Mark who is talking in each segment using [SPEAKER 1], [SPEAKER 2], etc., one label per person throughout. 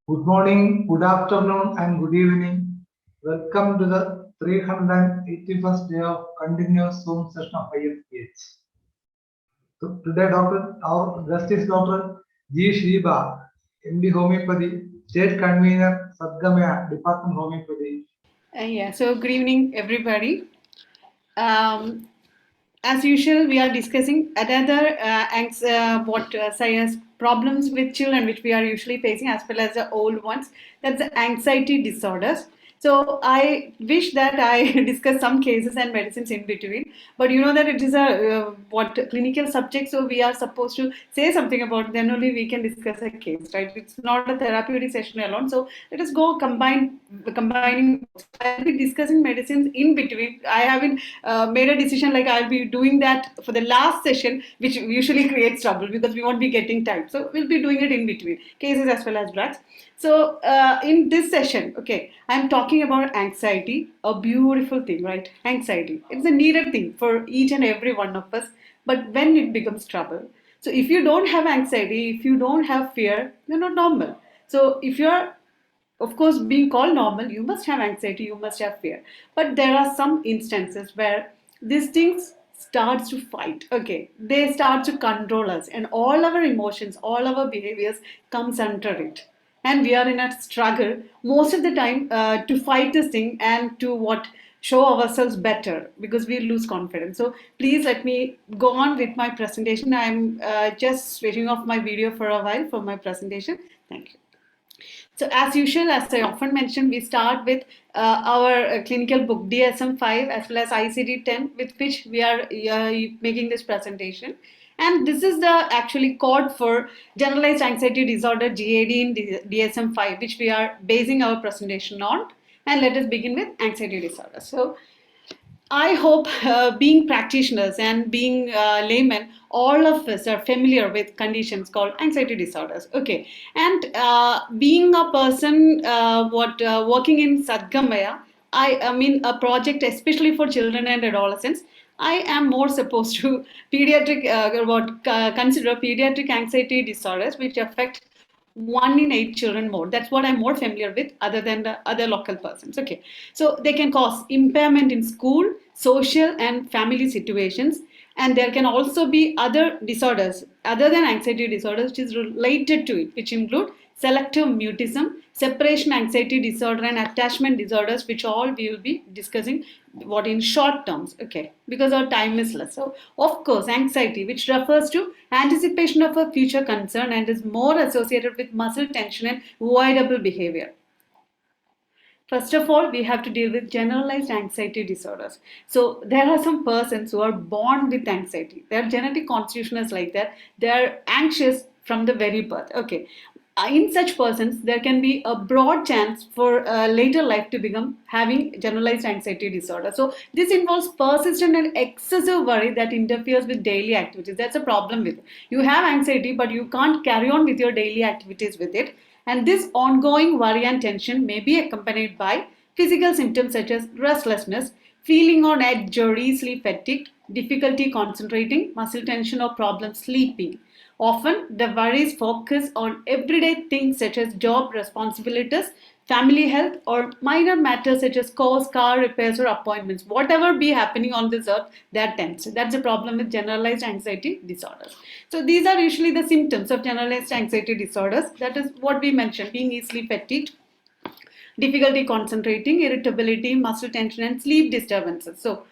[SPEAKER 1] Good morning, good afternoon, and good evening. Welcome to the 381st day of continuous Zoom session of IFPH. Today, our guest is Dr. G. SHEEBA, MD Homeopathy, State Convener, Sadgamaya, Department Homeopathy.
[SPEAKER 2] So good evening, everybody. Um, as usual, we are discussing another problems with children which we are usually facing, as well as the old ones. That's the anxiety disorders. So I wish that I discuss some cases and medicines in between. But you know that it is a clinical subject, so we are supposed to say something about. Then only we can discuss a case, right? It's not a therapeutic session alone. So let us go combining both. So I'll be discussing medicines in between. I haven't made a decision like I'll be doing that for the last session, which usually creates trouble because we won't be getting time. So we'll be doing it in between cases as well as drugs. So in this session, okay, I'm talking about anxiety, a beautiful thing, right? Anxiety. It's a needed thing for each and every one of us. But when it becomes trouble, so if you don't have anxiety, if you don't have fear, you're not normal. So if you're of course being called normal, you must have anxiety, you must have fear. But there are some instances where these things starts to fight, okay, they start to control us, and all our emotions, all our behaviors comes under it, and we are in a struggle most of the time to fight this thing and to what show ourselves better because we lose confidence. So please let me go on with my presentation. I'm just switching off my video for a while for my presentation. Thank you. So as usual, as I often mention, we start with our clinical book DSM-5 as well as ICD-10, with which we are making this presentation. And this is the actually code for generalized anxiety disorder, GAD, in DSM-5, which we are basing our presentation on. And let us begin with anxiety disorder. So I hope being practitioners and being laymen, all of us are familiar with conditions called anxiety disorders. Okay, and being a person working in Sadgamaya, I mean a project especially for children and adolescents. I am more supposed to pediatric consider pediatric anxiety disorders which affect 1 in 8 children more. That's what I'm more familiar with other than the other local persons. Okay. So they can cause impairment in school, social and family situations. And there can also be other disorders other than anxiety disorders which is related to it, which include selective mutism, separation anxiety disorder, and attachment disorders, which all we will be discussing what in short terms, okay, because our time is less. So of course anxiety, which refers to anticipation of a future concern and is more associated with muscle tension and avoidable behavior. First of all, we have to deal with generalized anxiety disorders. So there are some persons who are born with anxiety. Their genetic constitution is like that. They are anxious from the very birth. Okay. In such persons, there can be a broad chance for later life to become having generalized anxiety disorder. So this involves persistent and excessive worry that interferes with daily activities. That's a problem with it. You have anxiety, but you can't carry on with your daily activities with it. And this ongoing worry and tension may be accompanied by physical symptoms such as restlessness, feeling on edge or easily fatigued, difficulty concentrating, muscle tension, or problem sleeping. Often, the worries focus on everyday things such as job responsibilities, family health, or minor matters such as course, car repairs, or appointments. Whatever be happening on this earth, they're tense. That's the problem with generalized anxiety disorders. So these are usually the symptoms of generalized anxiety disorders. That is what we mentioned: being easily fatigued, difficulty concentrating, irritability, muscle tension, and sleep disturbances. So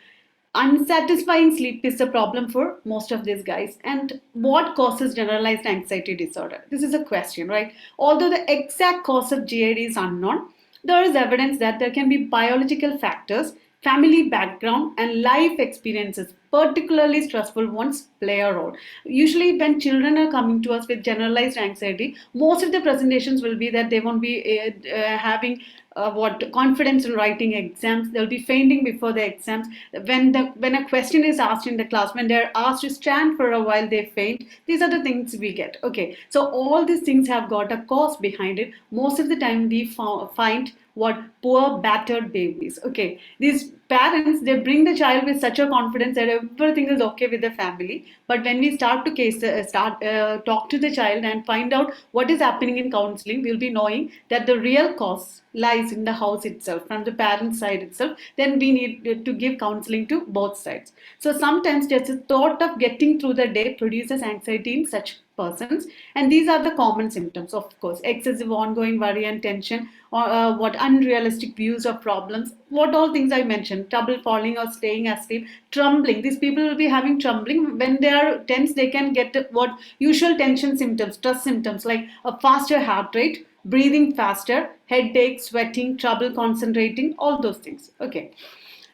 [SPEAKER 2] unsatisfying sleep is a problem for most of these guys. And what causes generalized anxiety disorder? This is a question, right? Although the exact cause of GAD is unknown, there is evidence that there can be biological factors, family background, and life experiences, particularly stressful ones, play a role. Usually, when children are coming to us with generalized anxiety, most of the presentations will be that they won't be having what confidence in writing exams. They'll be fainting before the exams. When a question is asked in the class, when they're asked to stand for a while, they faint. These are the things we get. Okay, so all these things have got a cause behind it. Most of the time, we find what poor battered babies. Okay, these parents, they bring the child with such a confidence that everything is okay with the family, but when we start to talk to the child and find out what is happening in counseling, we'll be knowing that the real cause lies in the house itself, from the parent side itself. Then we need to give counseling to both sides. So sometimes just the thought of getting through the day produces anxiety in such persons, and these are the common symptoms. Of course, excessive ongoing worry and tension, or what unrealistic views of problems, what all things I mentioned, trouble falling or staying asleep, trembling. These people will be having trembling when they are tense. They can get what usual tension symptoms, stress symptoms, like a faster heart rate, breathing faster, headache, sweating, trouble concentrating, all those things. Okay,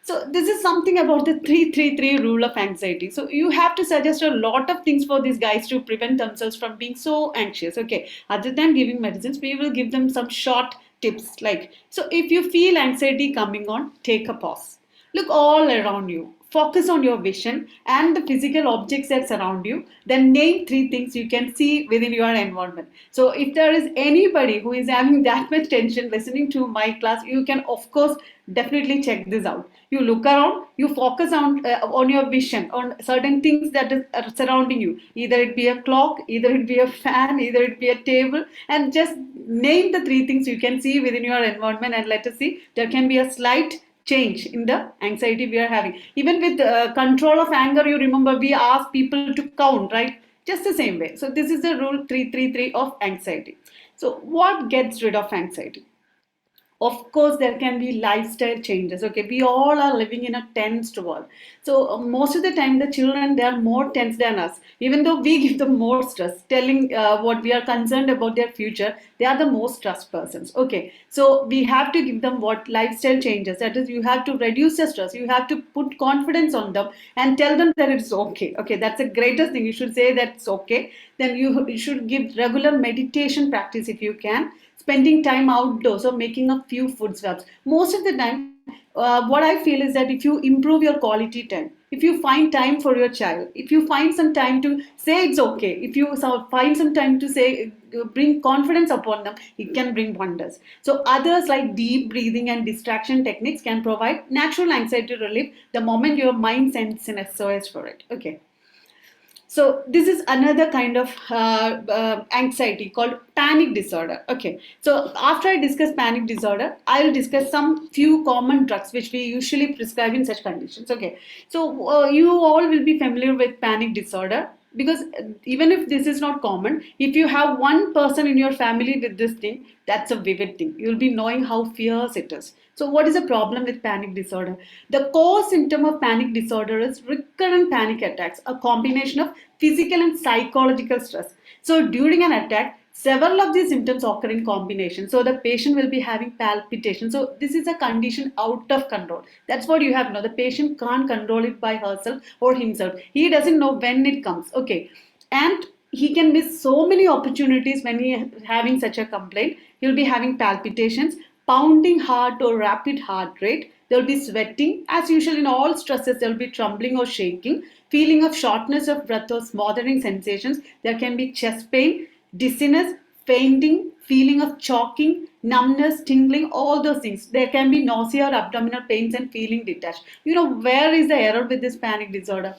[SPEAKER 2] so this is something about the 333 rule of anxiety. So you have to suggest a lot of things for these guys to prevent themselves from being so anxious. Okay, other than giving medicines, we will give them some short tips, like, so if you feel anxiety coming on, take a pause. Look all around you. Focus on your vision and the physical objects that surround you. Then name three things you can see within your environment. So if there is anybody who is having that much tension listening to my class, you can of course definitely check this out. You look around, you focus on your vision, on certain things that are surrounding you. Either it be a clock, either it be a fan, either it be a table, and just name the three things you can see within your environment, and let us see, there can be a slight change in the anxiety we are having. Even with control of anger, you remember we ask people to count, right? Just the same way. So this is the rule 333 of anxiety. So what gets rid of anxiety? Of course there can be lifestyle changes. Okay, we all are living in a tensed world. So most of the time the children, they are more tense than us, even though we give them more stress, telling what we are concerned about their future. They are the most stressed persons. Okay, so we have to give them what lifestyle changes, that is, you have to reduce the stress, you have to put confidence on them and tell them that it's okay. Okay, that's the greatest thing. You should say that it's okay. Then you should give regular meditation practice if you can, spending time outdoors, or making a few food swaps. Most of the time, what I feel is that if you improve your quality time, if you find time for your child, if you find some time to say it's okay, if you find some time to say, bring confidence upon them, it can bring wonders. So others, like deep breathing and distraction techniques, can provide natural anxiety relief the moment your mind sends an SOS for it. Okay. So this is another kind of anxiety called panic disorder. Okay. So after I discuss panic disorder, I'll discuss some few common drugs which we usually prescribe in such conditions. Okay. So you all will be familiar with panic disorder, because even if this is not common, if you have one person in your family with this thing, that's a vivid thing. You'll be knowing how fierce it is. So what is the problem with panic disorder? The core symptom of panic disorder is recurrent panic attacks, a combination of physical and psychological stress. So during an attack, several of these symptoms occur in combination. So the patient will be having palpitation. So this is a condition out of control. That's what you have to know. The patient can't control it by herself or himself. He doesn't know when it comes. Okay. And he can miss so many opportunities when he is having such a complaint. He'll be having palpitations, pounding heart or rapid heart rate. There will be sweating. As usual in all stresses, there will be trembling or shaking, feeling of shortness of breath or smothering sensations. There can be chest pain, dizziness, fainting, feeling of choking, numbness, tingling, all those things. There can be nausea or abdominal pains and feeling detached. You know, where is the error with this panic disorder?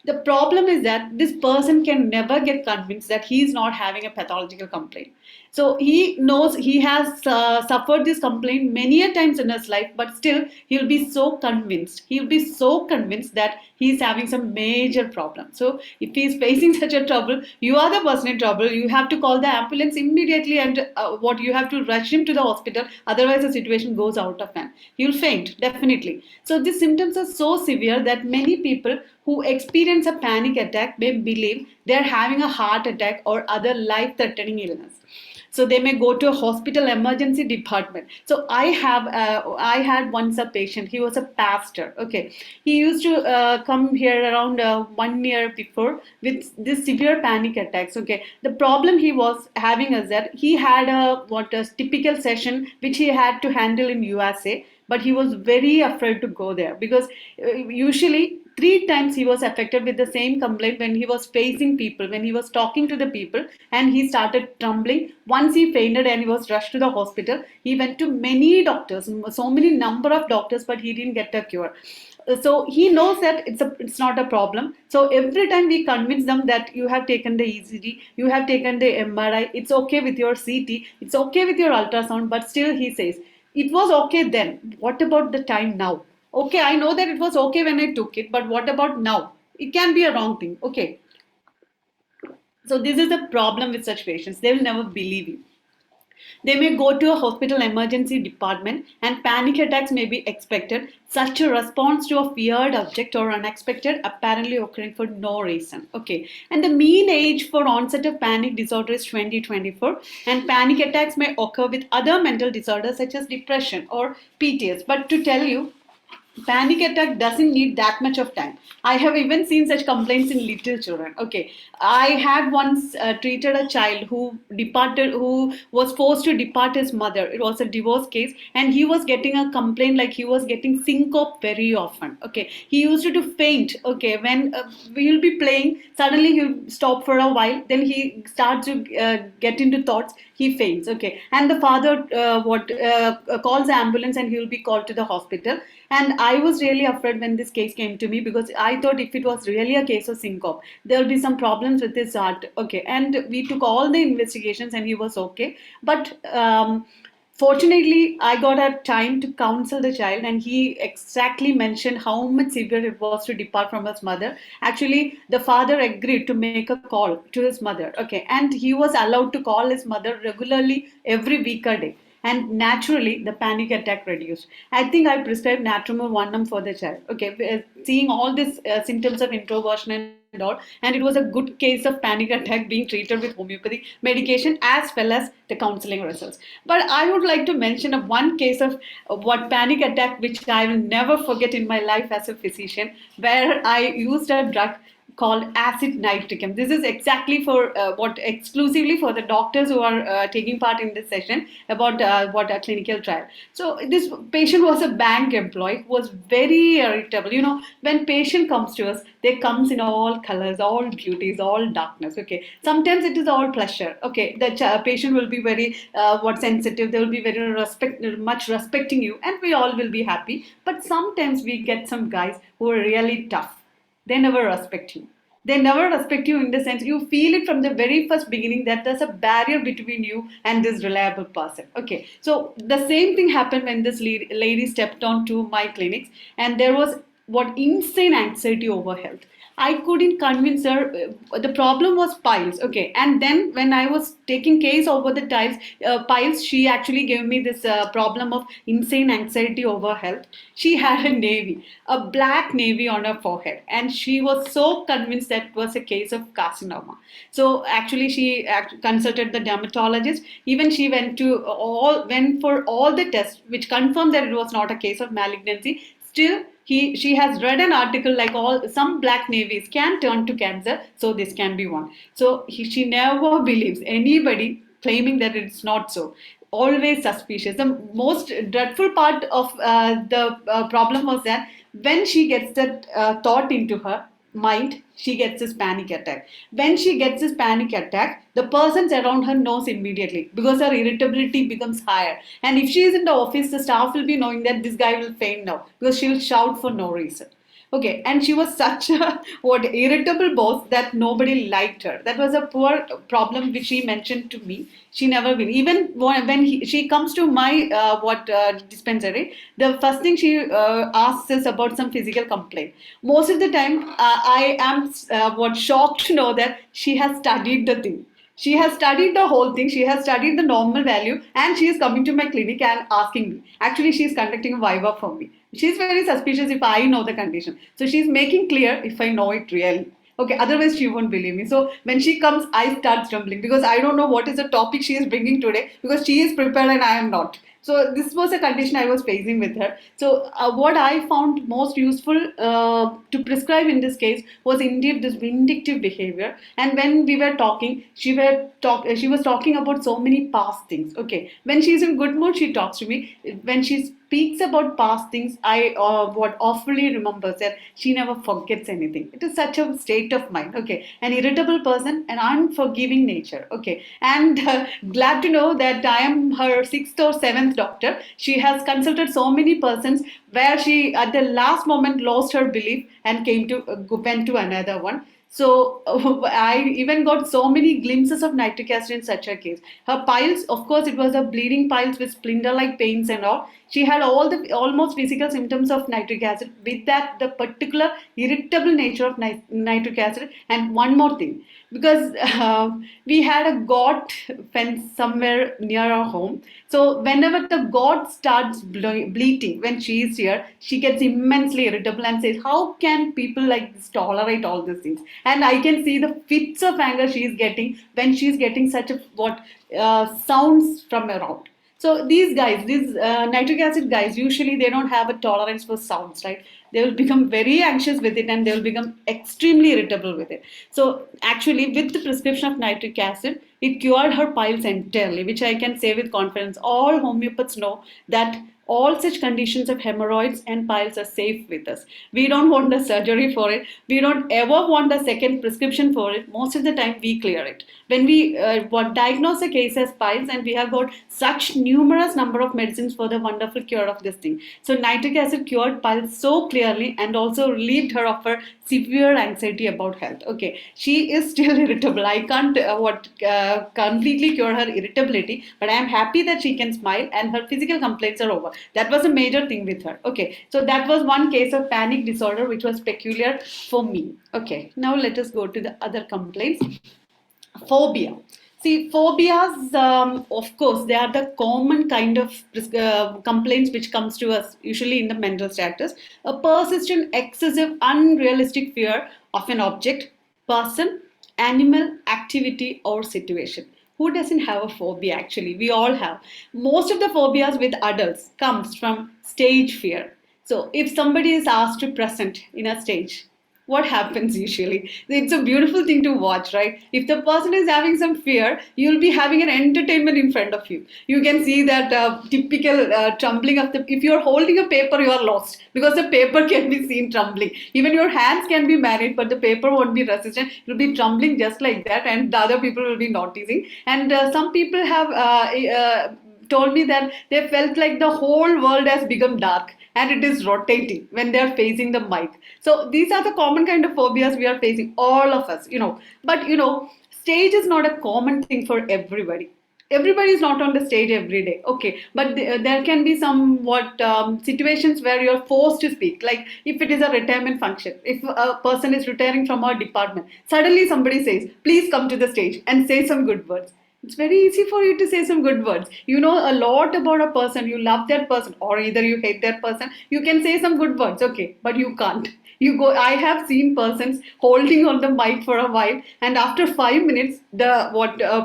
[SPEAKER 2] The problem is that this person can never get convinced that he is not having a pathological complaint. So he knows he has suffered this complaint many a times in his life, but still he'll be so convinced. He'll be so convinced that he's having some major problem. So if he's facing such a trouble, you are the person in trouble. You have to call the ambulance immediately, and what you have to rush him to the hospital. Otherwise, the situation goes out of hand. He'll faint, definitely. So these symptoms are so severe that many people who experience a panic attack may believe they're having a heart attack or other life-threatening illness. So they may go to a hospital emergency department. So I had once a patient. He was a pastor. Okay, he used to come here around 1 year before with this severe panic attacks. Okay, the problem he was having is that he had a typical session which he had to handle in USA, but he was very afraid to go there because usually 3 times he was affected with the same complaint when he was facing people, when he was talking to the people, and he started trembling. Once he fainted and he was rushed to the hospital. He went to many doctors, so many number of doctors, but he didn't get a cure. So he knows that it's not a problem. So every time we convince them that you have taken the ECG, you have taken the MRI, it's okay with your CT, it's okay with your ultrasound, but still he says, it was okay then. What about the time now? Okay, I know that it was okay when I took it, but what about now? It can be a wrong thing. Okay. So this is the problem with such patients. They will never believe you. They may go to a hospital emergency department and panic attacks may be expected. Such a response to a feared object or unexpected apparently occurring for no reason. Okay. And the mean age for onset of panic disorder is 2024, and panic attacks may occur with other mental disorders such as depression or PTS. But to tell you, panic attack doesn't need that much of time. I have even seen such complaints in little children. Okay, I had once treated a child who was forced to depart his mother. It was a divorce case, and he was getting a complaint like he was getting syncope very often. Okay, he used to faint. Okay, when we'll be playing, suddenly he'll stop for a while, then he starts to get into thoughts. He faints. Okay, and the father calls the ambulance, and he will be called to the hospital. And I was really afraid when this case came to me, because I thought if it was really a case of syncope, there will be some problems with his heart. Okay, and we took all the investigations and he was okay. But fortunately, I got a time to counsel the child, and he exactly mentioned how much severe it was to depart from his mother. Actually, the father agreed to make a call to his mother. Okay, and he was allowed to call his mother regularly every week a day, and naturally the panic attack reduced. I think I prescribed Natromol 1 for the child. Okay, seeing all these symptoms of introversion and all, and it was a good case of panic attack being treated with homeopathic medication as well as the counseling results. But I would like to mention one case of what panic attack which I will never forget in my life as a physician, where I used a drug called acid nitricum. This is exactly for what exclusively for the doctors who are taking part in this session about what a clinical trial. So this patient was a bank employee who was very irritable. You know, when patient comes to us, they comes in all colors, all beauties, all darkness. Okay, sometimes it is all pleasure. Okay, the patient will be very sensitive. They will be very much respecting you, and we all will be happy. But sometimes we get some guys who are really tough. They never respect you. They never respect you in the sense you feel it from the very first beginning that there's a barrier between you and this reliable person. Okay, so the same thing happened when this lady stepped on to my clinics, and there was what insane anxiety over health. I couldn't convince her. The problem was piles. Okay, and then when I was taking case over the piles, she actually gave me this problem of insane anxiety over health. She had a black navy on her forehead, and she was so convinced that it was a case of carcinoma. So actually, she consulted the dermatologist. Even she went for all the tests, which confirmed that it was not a case of malignancy. Still, she has read an article like some black navies can turn to cancer, so this can be one. So she never believes anybody claiming that it's not so. Always suspicious. The most dreadful part of the problem was that when she gets that thought into her mind, she gets this panic attack. When she gets this panic attack, the persons around her knows immediately, because her irritability becomes higher. And if she is in the office, the staff will be knowing that this guy will faint now, because she will shout for no reason. Okay, and she was such a irritable boss that nobody liked her. That was a poor problem which she mentioned to me. She never will. Even when she comes to my dispensary, the first thing she asks is about some physical complaint. Most of the time, I am shocked to know that she has studied the thing. She has studied the whole thing. She has studied the normal value, and she is coming to my clinic and asking me. Actually, she is conducting a viva for me. She's very suspicious if I know the condition. So she's making clear if I know it really. Okay, otherwise she won't believe me. So when she comes, I start stumbling, because I don't know what is the topic she is bringing today, because she is prepared and I am not. So this was a condition I was facing with her. So what I found most useful to prescribe in this case was indeed this vindictive behavior. And when we were talking, she was talking about so many past things. Okay, when she's in good mood, she talks to me. When she's speaks about past things, what awfully remembers that she never forgets anything. It is such a state of mind. Okay, an irritable person, an unforgiving nature. Okay, and glad to know that I am her sixth or seventh doctor. She has consulted so many persons where she at the last moment lost her belief and went to another one. So I even got so many glimpses of nitric acid in such a case. Her piles, of course, it was a bleeding piles with splinter-like pains and all. She had all the almost physical symptoms of nitric acid. With that, the particular irritable nature of nitric acid. And one more thing, because we had a goat fence somewhere near our home. So whenever the goat starts bleating when she is here, she gets immensely irritable and says, "How can people like this tolerate all these things?" And I can see the fits of anger she is getting when she is getting such a sounds from around. So these guys, these nitric acid guys, usually they don't have a tolerance for sounds, right? They will become very anxious with it and they will become extremely irritable with it. So actually, with the prescription of nitric acid, it cured her piles entirely, which I can say with confidence. All homeopaths know that all such conditions of hemorrhoids and piles are safe with us. We don't want a surgery for it. We don't ever want a second prescription for it. Most of the time, we clear it. When we diagnose a case as piles, and we have got such numerous number of medicines for the wonderful cure of this thing. So nitric acid cured piles so clearly and also relieved her of her severe anxiety about health. Okay, she is still irritable. I can't completely cure her irritability, but I am happy that she can smile and her physical complaints are over. That was a major thing with her. Okay, so that was one case of panic disorder which was peculiar for me. Okay, now let us go to the other complaints. Phobia. See, phobias, of course, they are the common kind of complaints which comes to us usually in the mental status. A persistent, excessive, unrealistic fear of an object, person, animal, activity, or situation. Who doesn't have a phobia actually? We all have. Most of the phobias with adults comes from stage fear. So if somebody is asked to present in a stage, what happens usually? It's a beautiful thing to watch, right? If the person is having some fear, you'll be having an entertainment in front of you. You can see that typical trembling of the. If you're holding a paper, you are lost because the paper can be seen trembling. Even your hands can be managed, but the paper won't be resistant. It'll be trembling just like that, and the other people will be noticing. And some people have told me that they felt like the whole world has become dark and it is rotating when they are facing the mic. So these are the common kind of phobias we are facing, all of us, But stage is not a common thing for everybody. Everybody is not on the stage every day, okay? But there can be somewhat situations where you are forced to speak. Like if it is a retirement function, if a person is retiring from our department, suddenly somebody says, "Please come to the stage and say some good words." It's very easy for you to say some good words. You know a lot about a person, you love that person, or either you hate that person. You can say some good words, okay, but you can't. You go. I have seen persons holding on the mic for a while, and after 5 minutes, the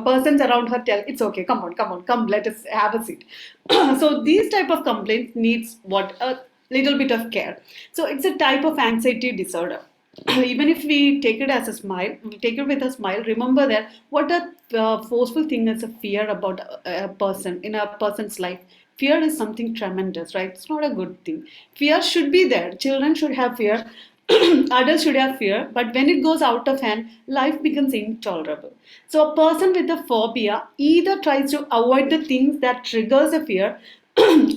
[SPEAKER 2] persons around her tell, "It's okay. Come on, come on, come. Let us have a seat." So these type of complaints needs a little bit of care. So it's a type of anxiety disorder. Even if we take it as a smile, we take it with a smile. Remember that what a forceful thing is a fear about a person in a person's life. Fear is something tremendous, right? It's not a good thing. Fear should be there. Children should have fear. Adults should have fear. But when it goes out of hand, life becomes intolerable. So a person with a phobia either tries to avoid the things that triggers a fear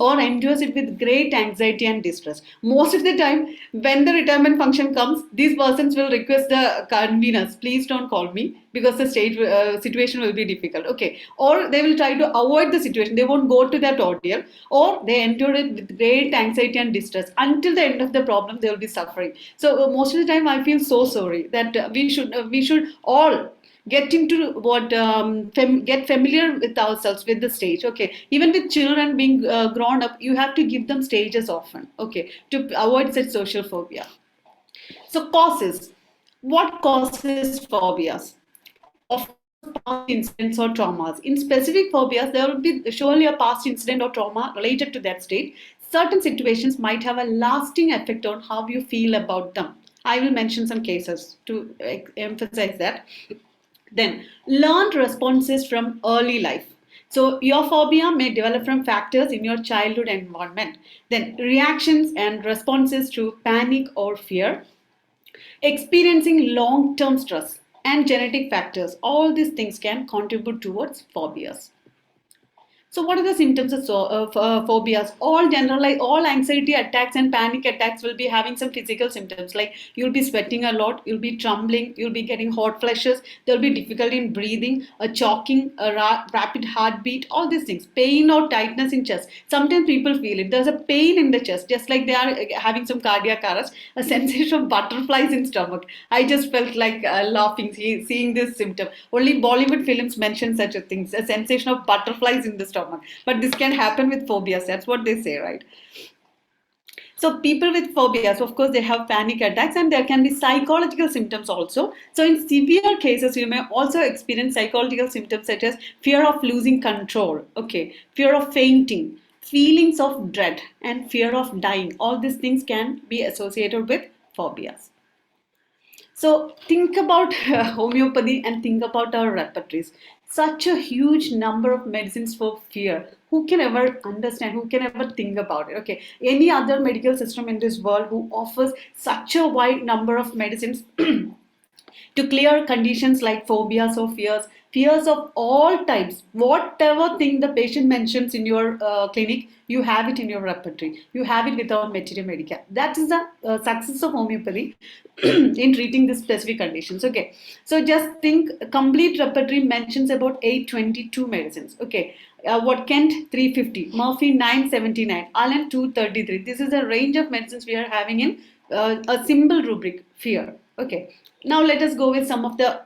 [SPEAKER 2] or endures it with great anxiety and distress. Most of the time, when the retirement function comes, these persons will request the conveners, "Please don't call me because the stage situation will be difficult." Okay, or they will try to avoid the situation. They won't go to that ordeal, or they endure it with great anxiety and distress until the end of the problem. They will be suffering. So most of the time, I feel so sorry that we should all get into get familiar with ourselves with the stage. Okay, even with children being grown up, you have to give them stages often, okay, to avoid such social phobia. So causes, what causes phobias? Of course, past incidents or traumas. In specific phobias, there will be surely a past incident or trauma related to that state. Certain situations might have a lasting effect on how you feel about them. I will mention some cases to emphasize that. Then, learned responses from early life. So your phobia may develop from factors in your childhood environment, then reactions and responses to panic or fear, experiencing long-term stress, and genetic factors. All these things can contribute towards phobias. So, what are the symptoms of phobias? All generalized, all anxiety attacks and panic attacks will be having some physical symptoms like you'll be sweating a lot, you'll be trembling, you'll be getting hot flashes, there'll be difficulty in breathing, a choking, a rapid heartbeat, all these things, pain or tightness in chest. Sometimes people feel it. There's a pain in the chest, just like they are having some cardiac arrest, a sensation of butterflies in stomach. I just felt like laughing seeing this symptom. Only Bollywood films mention such a thing, a sensation of butterflies in the stomach. But this can happen with phobias. That's what they say, right? So people with phobias, of course, they have panic attacks and there can be psychological symptoms also. So in severe cases, you may also experience psychological symptoms such as fear of losing control, okay, fear of fainting, feelings of dread, and fear of dying. All these things can be associated with phobias. So think about homeopathy and think about our repertories. Such a huge number of medicines for fear. Who can ever understand? Who can ever think about it? Okay, any other medical system in this world who offers such a wide number of medicines to clear conditions like phobias or fears, fears of all types, whatever thing the patient mentions in your clinic, you have it in your repertory. You have it without materia medica. That is the success of homeopathy in treating these specific conditions. Okay, so just think complete repertory mentions about 822 medicines. Okay, what Kent 350, Murphy 979, Allen 233. This is a range of medicines we are having in a simple rubric, fear. Okay, now let us go with some of the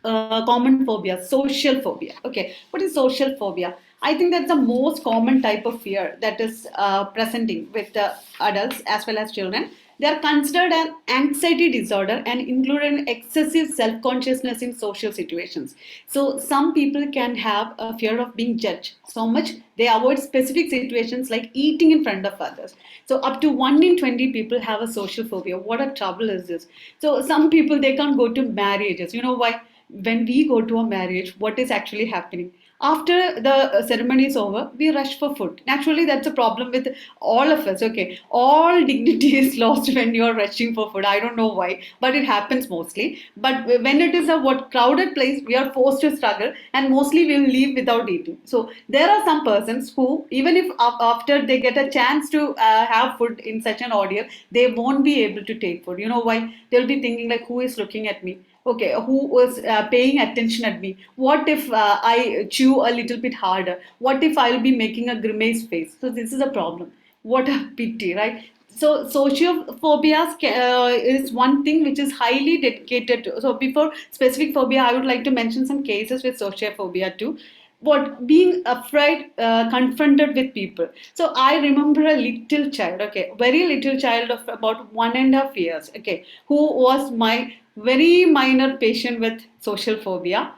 [SPEAKER 2] common phobias. Social phobia. Okay, what is social phobia? I think that's the most common type of fear that is presenting with adults as well as children. They are considered an anxiety disorder and include an excessive self-consciousness in social situations. So some people can have a fear of being judged so much they avoid specific situations like eating in front of others. So up to 1 in 20 people have a social phobia. What a trouble is this? So some people, they can't go to marriages. You know why? When we go to a marriage, what is actually happening? After the ceremony is over, we rush for food. Naturally, that's a problem with all of us. Okay, all dignity is lost when you are rushing for food. I don't know why, but it happens mostly. But when it is a what crowded place, we are forced to struggle, and mostly we will leave without eating. So there are some persons who, even if after they get a chance to have food in such an ordeal, they won't be able to take food. You know why? They'll be thinking like, who is looking at me? Okay, who was paying attention at me? What if I chew a little bit harder? What if I'll be making a grimace face? So this is a problem. What a pity, right? So sociophobias is one thing which is highly dedicated to. So before specific phobia, I would like to mention some cases with sociophobia too. What being afraid, confronted with people. So I remember a little child, okay, very little child of about 1.5 years, okay, who was my very minor patient with social phobia.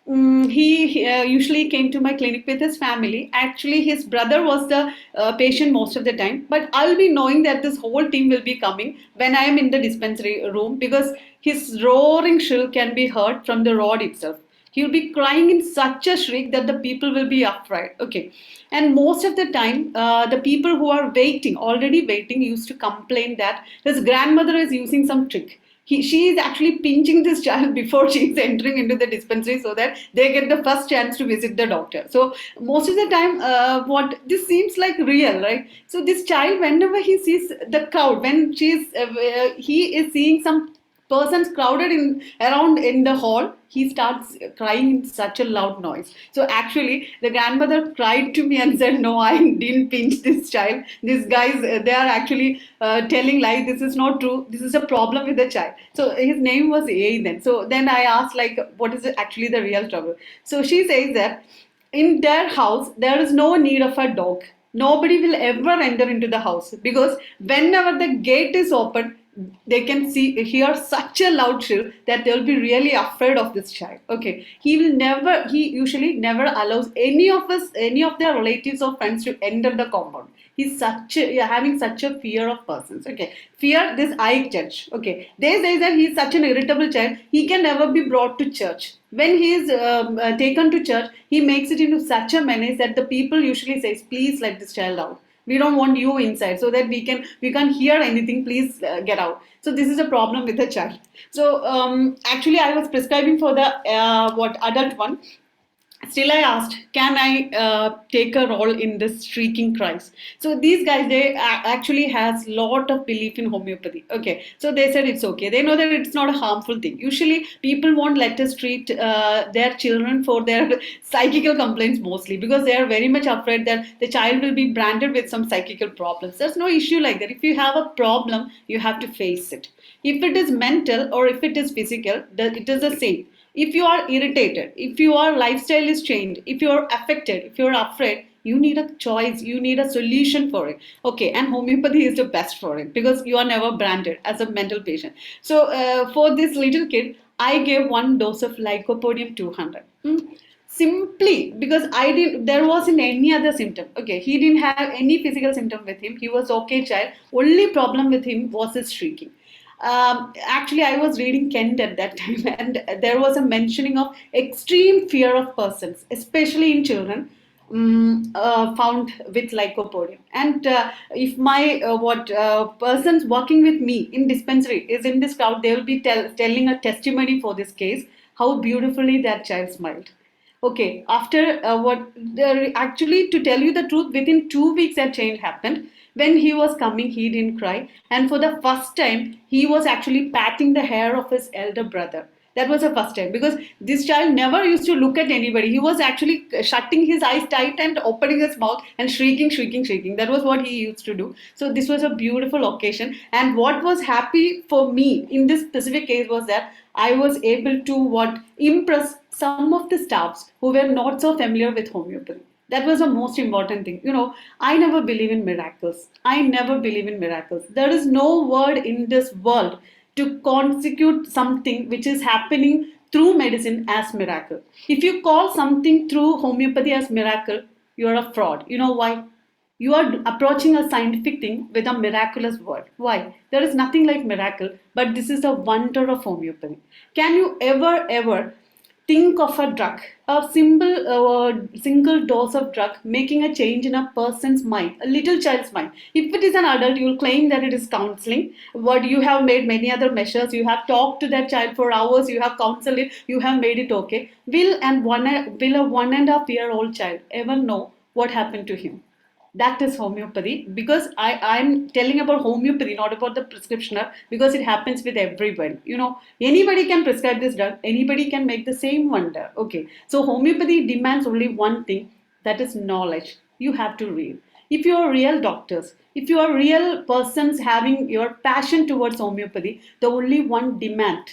[SPEAKER 2] He usually came to my clinic with his family. Actually, his brother was the patient most of the time. But I'll be knowing that this whole team will be coming when I am in the dispensary room because his roaring shrill can be heard from the road itself. He'll be crying in such a shriek that the people will be afraid. Okay. And most of the time, the people who are waiting, already waiting, used to complain that his grandmother is using some trick. She is actually pinching this child before she is entering into the dispensary so that they get the first chance to visit the doctor. So most of the time, what this seems like real, right? So this child, whenever he sees the crowd, when he is seeing some persons crowded in around in the hall, he starts crying in such a loud noise. So actually the grandmother cried to me and said, no, I didn't pinch this child. These guys, they are actually telling lies. This is not true. This is a problem with the child. So his name was A then. So then I asked, like, what is actually the real trouble? So she says that in their house there is no need of a dog. Nobody will ever enter into the house because whenever the gate is open, they can hear such a loud shrill that they'll be really afraid of this child. Okay, he usually never allows any of their relatives or friends to enter the compound. He's having such a fear of persons. Okay, fear this I judge. Okay, they say that he's such an irritable child. He can never be brought to church. When he is taken to church, he makes it into such a menace that the people usually says, please let this child out. We don't want you inside, so that we can't hear anything. Please get out. So this is a problem with the child. So actually, I was prescribing for the what adult one. Still I asked, can I take a role in this shrieking cries? So these guys, they actually has lot of belief in homeopathy. Okay, so they said it's okay. They know that it's not a harmful thing. Usually people won't let us treat their children for their psychical complaints, mostly because they are very much afraid that the child will be branded with some psychical problems. There's no issue like that. If you have a problem, you have to face it. If it is mental or if it is physical, it is the same. If you are irritated, if your lifestyle is changed, if you are affected, if you are afraid, you need a choice, you need a solution for it. Okay, and homeopathy is the best for it because you are never branded as a mental patient. So for this little kid, I gave 1 dose of lycopodium 200. Simply because I didn't, there wasn't any other symptom. Okay, he didn't have any physical symptom with him. He was okay child. Only problem with him was his shrieking. Actually, I was reading Kent at that time, and there was a mentioning of extreme fear of persons, especially in children, found with lycopodium. And if my what persons working with me in dispensary is in this crowd, they will be telling a testimony for this case, how beautifully that child smiled. Okay, after actually, to tell you the truth, within 2 weeks that change happened. When he was coming, he didn't cry, and for the first time, he was actually patting the hair of his elder brother. That was the first time because this child never used to look at anybody. He was actually shutting his eyes tight and opening his mouth and shrieking, shrieking, shrieking. That was what he used to do. So this was a beautiful occasion. And what was happy for me in this specific case was that I was able to impress some of the staffs who were not so familiar with homeopathy. That was the most important thing. I never believe in miracles. I never believe in miracles. There is no word in this world to constitute something which is happening through medicine as miracle. If you call something through homeopathy as miracle, you're a fraud. You know why? You are approaching a scientific thing with a miraculous word. Why? There is nothing like miracle, but this is the wonder of homeopathy. Can you ever think of a drug, a simple single dose of drug making a change in a person's mind, a little child's mind? If it is an adult, you will claim that it is counseling. What you have made many other measures, you have talked to that child for hours, you have counseled it, you have made it okay. Will a 1.5-year-old child ever know what happened to him? That is homeopathy, because I'm telling about homeopathy, not about the prescriptioner, because it happens with everybody. Anybody can prescribe this drug, anybody can make the same wonder. Okay, so homeopathy demands only one thing, that is knowledge. You have to read. If you are real doctors, if you are real persons having your passion towards homeopathy, the only one demand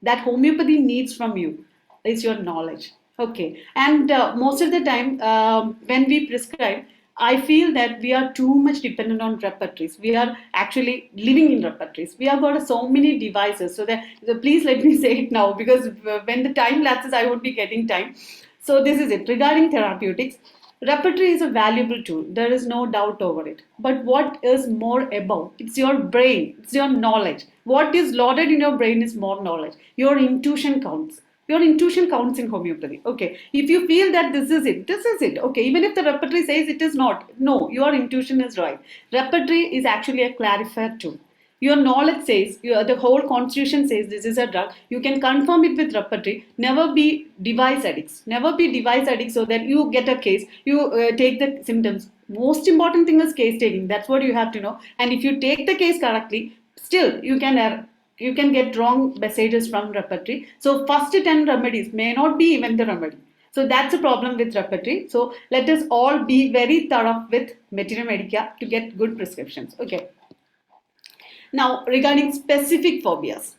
[SPEAKER 2] that homeopathy needs from you is your knowledge. Okay, and most of the time when we prescribe, I feel that we are too much dependent on repertories. We are actually living in repertories. We have got so many devices. So that, please let me say it now, because when the time lapses, I won't be getting time. So this is it. Regarding therapeutics, repertory is a valuable tool. There is no doubt over it. But what is more above? It's your brain. It's your knowledge. What is loaded in your brain is more knowledge. Your intuition counts. Your intuition counts in homeopathy. Okay. If you feel that this is it, this is it. Okay. Even if the repertory says it is not, no, your intuition is right. Repertory is actually a clarifier tool. Your knowledge says, the whole constitution says this is a drug. You can confirm it with repertory. Never be device addicts. Never be device addicts so that you get a case, you take the symptoms. Most important thing is case taking. That's what you have to know. And if you take the case correctly, still you can get wrong messages from repertory. So first 10 remedies may not be even the remedy. So that's a problem with repertory. So let us all be very thorough with materia medica to get good prescriptions. Okay. Now, regarding specific phobias,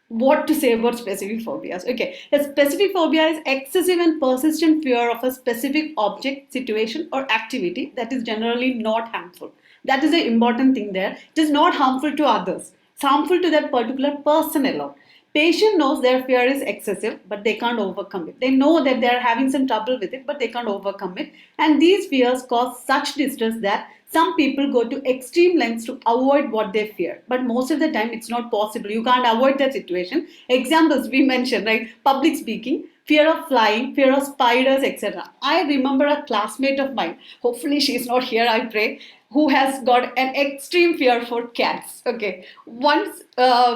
[SPEAKER 2] what to say about specific phobias? Okay, a specific phobia is excessive and persistent fear of a specific object, situation, or activity that is generally not harmful. That is the important thing there. It is not harmful to others. It's harmful to that particular person alone. Patient knows their fear is excessive, but they can't overcome it. They know that they are having some trouble with it, but they can't overcome it. And these fears cause such distress that some people go to extreme lengths to avoid what they fear. But most of the time, it's not possible. You can't avoid that situation. Examples we mentioned, right? Public speaking. fear of flying, fear of spiders, etc. I remember a classmate of mine, hopefully she's not here, I pray, who has got an extreme fear for cats. Okay, once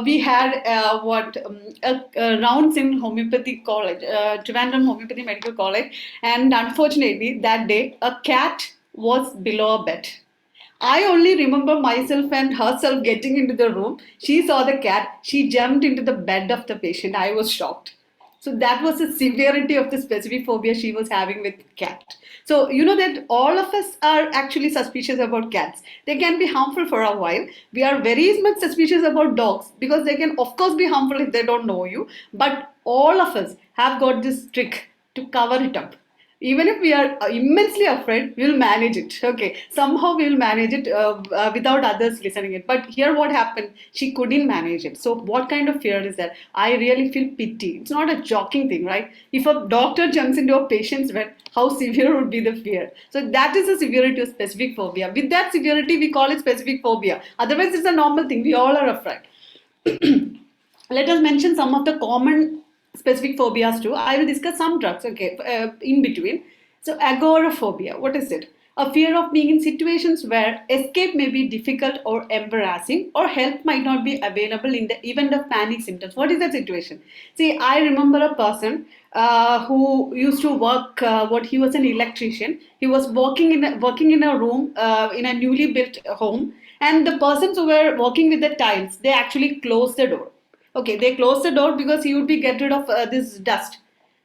[SPEAKER 2] we had rounds in homeopathy college, Trivandrum Homeopathy Medical College, and unfortunately that day a cat was below a bed. I only remember myself and herself getting into the room. She saw the cat. She jumped into the bed of the patient. I was shocked. So that was the severity of the specific phobia she was having with cat. So you know that all of us are actually suspicious about cats. They can be harmful for a while. We are very much suspicious about dogs because they can of course be harmful if they don't know you. But all of us have got this trick to cover it up. Even if we are immensely afraid, we'll manage it. Okay, somehow we'll manage it without others listening it. But here what happened, she couldn't manage it. So what kind of fear is that? I really feel pity. It's not a joking thing, right? If a doctor jumps into a patient's bed, how severe would be the fear? So that is the severity of specific phobia. With that severity, we call it specific phobia. Otherwise, it's a normal thing. We all are afraid. Let us mention some of the common specific phobias too. I will discuss some drugs, okay, in between. So agoraphobia, what is it? A fear of being in situations where escape may be difficult or embarrassing, or help might not be available in the event of panic symptoms. What is that situation? See, I remember a person who used to work. He was an electrician. He was working in a room in a newly built home, and the persons who were working with the tiles, they actually closed the door. Okay, they closed the door because he would be get rid of this dust.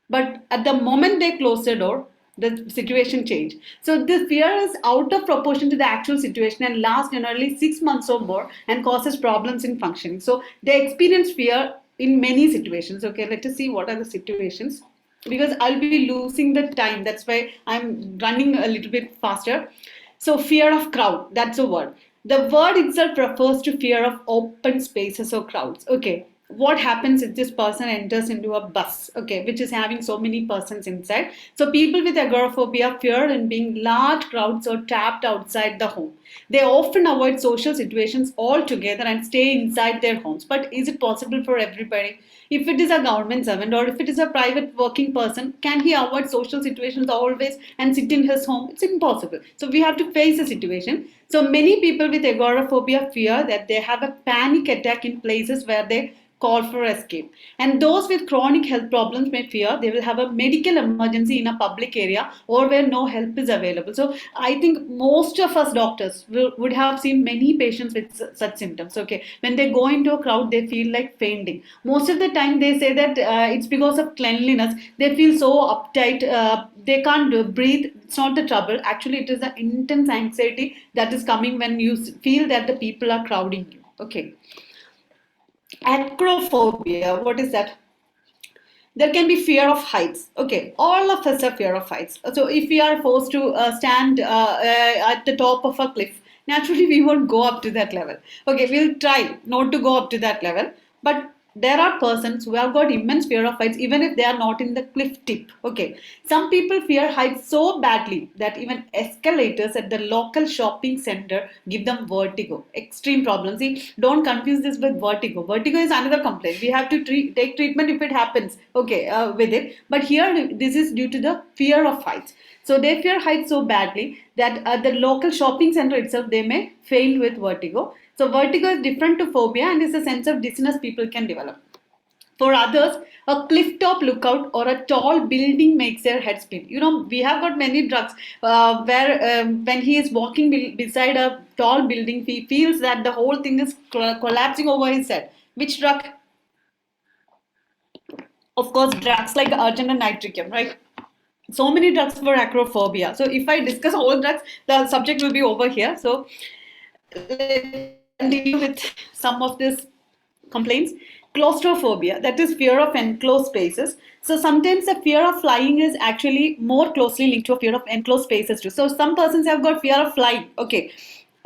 [SPEAKER 2] But at the moment they closed the door, the situation changed. So this fear is out of proportion to the actual situation and lasts generally 6 months or more and causes problems in functioning. So they experience fear in many situations. Okay, let us see what are the situations. Because I'll be losing the time. That's why I'm running a little bit faster. So fear of crowd, that's a word. The word itself refers to fear of open spaces or crowds. Okay, what happens if this person enters into a bus, okay, which is having so many persons inside? So people with agoraphobia fear in being large crowds or trapped outside the home. They often avoid social situations altogether and stay inside their homes. But is it possible for everybody? If it is a government servant or if it is a private working person, can he avoid social situations always and sit in his home? It's impossible. So we have to face the situation. So many people with agoraphobia fear that they have a panic attack in places where they call for escape. And those with chronic health problems may fear they will have a medical emergency in a public area or where no help is available. So I think most of us doctors would have seen many patients with such symptoms. Okay, when they go into a crowd, they feel like fainting. Most of the time they say that it's because of cleanliness. They feel so uptight, they can't breathe. It's not the trouble. Actually, it is the intense anxiety that is coming when you feel that the people are crowding you. Okay. Acrophobia, what is that? There can be fear of heights. Okay, all of us have fear of heights. So if we are forced to stand at the top of a cliff, naturally we won't go up to that level. Okay, we'll try not to go up to that level. But there are persons who have got immense fear of heights even if they are not in the cliff tip. Okay, some people fear heights so badly that even escalators at the local shopping center give them vertigo. Extreme problem. See, don't confuse this with vertigo. Vertigo is another complaint. We have to take treatment if it happens. Okay, with it. But here this is due to the fear of heights. So they fear heights so badly that at the local shopping center itself they may faint with vertigo. So vertigo is different to phobia and is a sense of dizziness people can develop. For others, a cliff top lookout or a tall building makes their head spin. You know, we have got many drugs where when he is walking beside a tall building, he feels that the whole thing is collapsing over his head. Which drug? Of course, drugs like argent and nitricum, right? So many drugs for acrophobia. So if I discuss all drugs, the subject will be over here. So let's continue with some of these complaints. Claustrophobia, that is fear of enclosed spaces. So sometimes the fear of flying is actually more closely linked to a fear of enclosed spaces too. So some persons have got fear of flying. Okay,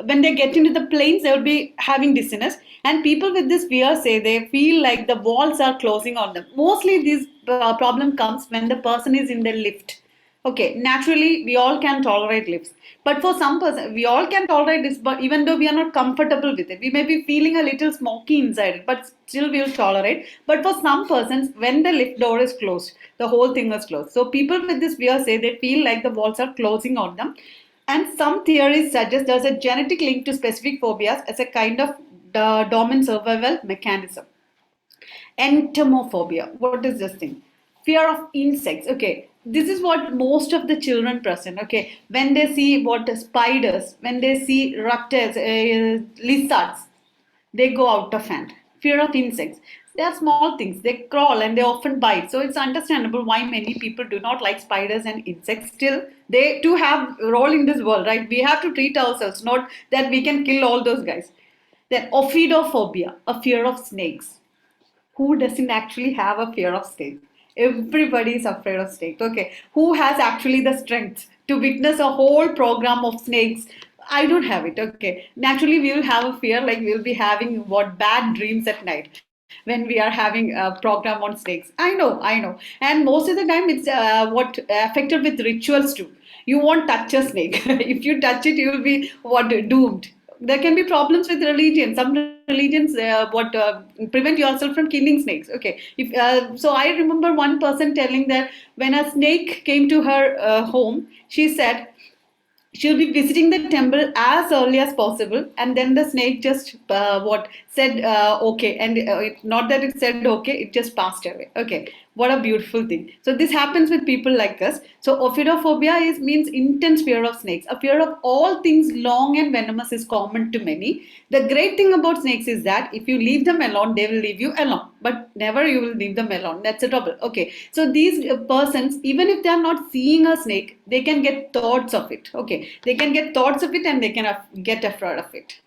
[SPEAKER 2] when they get into the planes, they will be having dizziness. And people with this fear say they feel like the walls are closing on them. Mostly this problem comes when the person is in the lift. Okay, naturally, we all can tolerate lips. But for some person, we all can tolerate this, but even though we are not comfortable with it, we may be feeling a little smoky inside it, but still we'll tolerate. But for some persons, when the lip door is closed, the whole thing is closed. So people with this fear say they feel like the walls are closing on them. And some theories suggest there's a genetic link to specific phobias as a kind of dominant survival mechanism. Entomophobia. What is this thing? Fear of insects. Okay, this is what most of the children present. Okay, when they see what spiders, when they see reptiles, lizards, they go out of hand. Fear of insects. They are small things. They crawl and they often bite. So it's understandable why many people do not like spiders and insects. Still, they too have a role in this world, right? We have to treat ourselves, not that we can kill all those guys. Then ophidophobia, a fear of snakes. Who doesn't actually have a fear of snakes? Everybody is afraid of snakes. Okay, who has actually the strength to witness a whole program of snakes? I don't have it. Okay, naturally we will have a fear, like we'll be having what bad dreams at night when we are having a program on snakes. I know, and most of the time it's what affected with rituals too. You won't touch a snake. If you touch it, you will be what doomed. There can be problems with religion. Some religions what prevent yourself from killing snakes. Okay, if so I remember one person telling that when a snake came to her home, she said she'll be visiting the temple as early as possible, and then the snake just what said okay, and not that it said okay, it just passed away. Okay, what a beautiful thing. So this happens with people like us. So ophidophobia is means intense fear of snakes. A fear of all things long and venomous is common to many. The great thing about snakes is that if you leave them alone, they will leave you alone, but never you will leave them alone. That's a trouble. Okay, so these persons, even if they are not seeing a snake, they can get thoughts of it. Okay, they can get thoughts of it and they can get afraid of it.